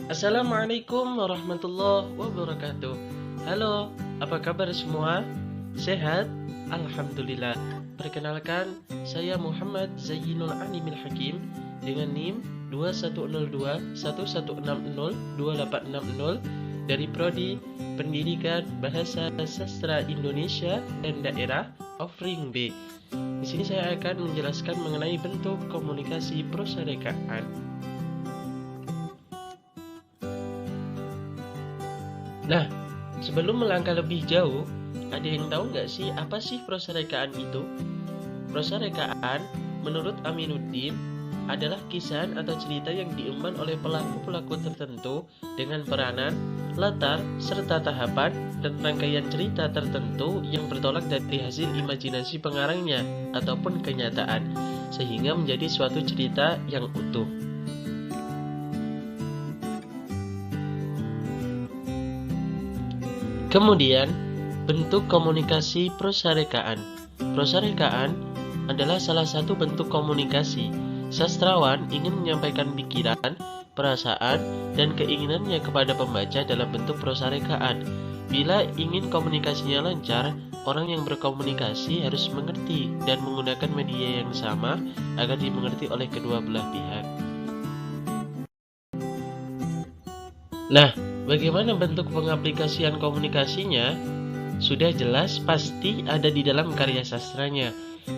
Assalamualaikum warahmatullahi wabarakatuh. Halo, apa kabar semua? Sehat? Alhamdulillah. Perkenalkan, saya Muhammad Zainul Animil Hakim dengan NIM 210211602860 dari Prodi Pendidikan Bahasa Sastra Indonesia dan Daerah Offering B. Di sini saya akan menjelaskan mengenai bentuk komunikasi prosarekaan. Nah, sebelum melangkah lebih jauh, ada yang tahu nggak sih apa sih prosarekaan itu? Prosarekaan, menurut Aminuddin, adalah kisah atau cerita yang diemban oleh pelaku-pelaku tertentu dengan peranan, latar, serta tahapan dan rangkaian cerita tertentu yang bertolak dari hasil imajinasi pengarangnya ataupun kenyataan, sehingga menjadi suatu cerita yang utuh. Kemudian, bentuk komunikasi prosarekaan. Prosarekaan adalah salah satu bentuk komunikasi. Sastrawan ingin menyampaikan pikiran, perasaan, dan keinginannya kepada pembaca dalam bentuk prosarekaan. Bila ingin komunikasinya lancar, orang yang berkomunikasi harus mengerti dan menggunakan media yang sama agar dimengerti oleh kedua belah pihak. Nah, bagaimana bentuk pengaplikasian komunikasinya? Sudah jelas pasti ada di dalam karya sastranya.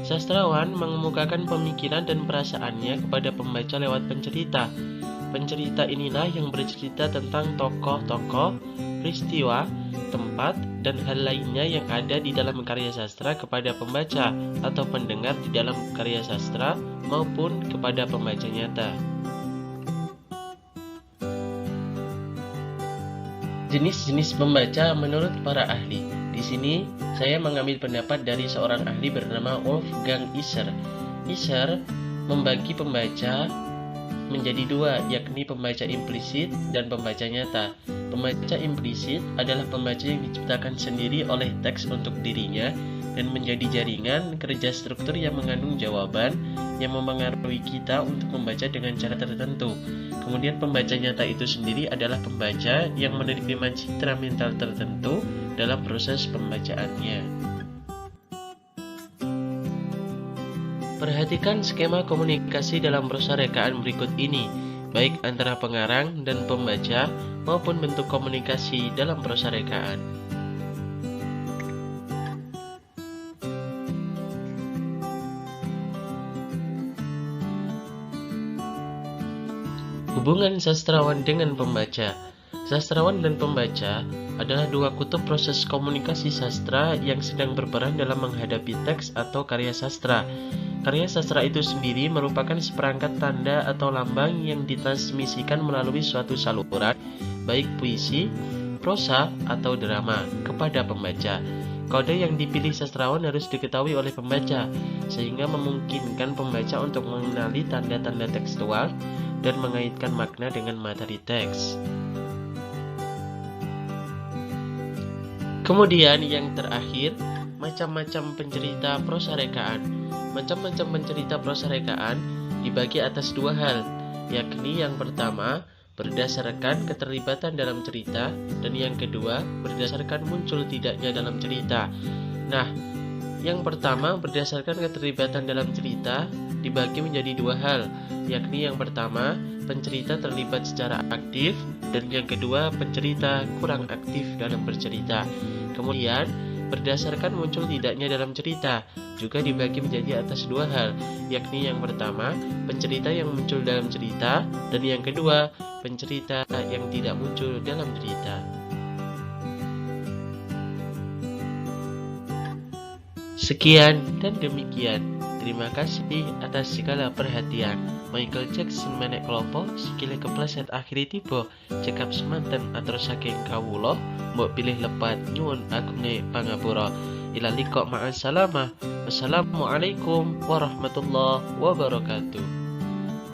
Sastrawan mengemukakan pemikiran dan perasaannya kepada pembaca lewat pencerita. Pencerita inilah yang bercerita tentang tokoh-tokoh, peristiwa, tempat, dan hal lainnya yang ada di dalam karya sastra kepada pembaca atau pendengar di dalam karya sastra maupun kepada pembaca nyata. Jenis-jenis pembaca menurut para ahli. Di sini saya mengambil pendapat dari seorang ahli bernama Wolfgang Isser. Isser membagi pembaca menjadi dua, yakni pembaca implisit dan pembaca nyata. Pembaca implisit adalah pembaca yang diciptakan sendiri oleh teks untuk dirinya dan menjadi jaringan kerja struktur yang mengandung jawaban yang mempengaruhi kita untuk membaca dengan cara tertentu. Kemudian pembaca nyata itu sendiri adalah pembaca yang menerima citra mental tertentu dalam proses pembacaannya. Perhatikan skema komunikasi dalam prosarekaan berikut ini, baik antara pengarang dan pembaca maupun bentuk komunikasi dalam prosarekaan. Hubungan sastrawan dengan pembaca. Sastrawan dan pembaca adalah dua kutub proses komunikasi sastra yang sedang berperan dalam menghadapi teks atau karya sastra. Karya sastra itu sendiri merupakan seperangkat tanda atau lambang yang ditransmisikan melalui suatu saluran, baik puisi, prosa, atau drama, kepada pembaca. Kode yang dipilih sastrawan harus diketahui oleh pembaca, sehingga memungkinkan pembaca untuk mengenali tanda-tanda tekstual dan mengaitkan makna dengan materi teks. Kemudian yang terakhir, macam-macam pencerita prosarekaan. Macam-macam pencerita prosarekaan dibagi atas dua hal, yakni yang pertama berdasarkan keterlibatan dalam cerita dan yang kedua berdasarkan muncul tidaknya dalam cerita. Nah, yang pertama berdasarkan keterlibatan dalam cerita dibagi menjadi dua hal, yakni yang pertama pencerita terlibat secara aktif dan yang kedua pencerita kurang aktif dalam bercerita. Kemudian berdasarkan muncul tidaknya dalam cerita juga dibagi menjadi atas dua hal, yakni yang pertama pencerita yang muncul dalam cerita dan yang kedua pencerita yang tidak muncul dalam cerita. Sekian dan demikian. Terima kasih atas segala perhatian. Michael Jackson menek klopo sikile kepleset akhiri tiba cekap semanten atur saking kawula mbok pilih lepat nyuwun agunge pangapura. Ila liqa ma'as salamah. Wassalamualaikum warahmatullahi wabarakatuh.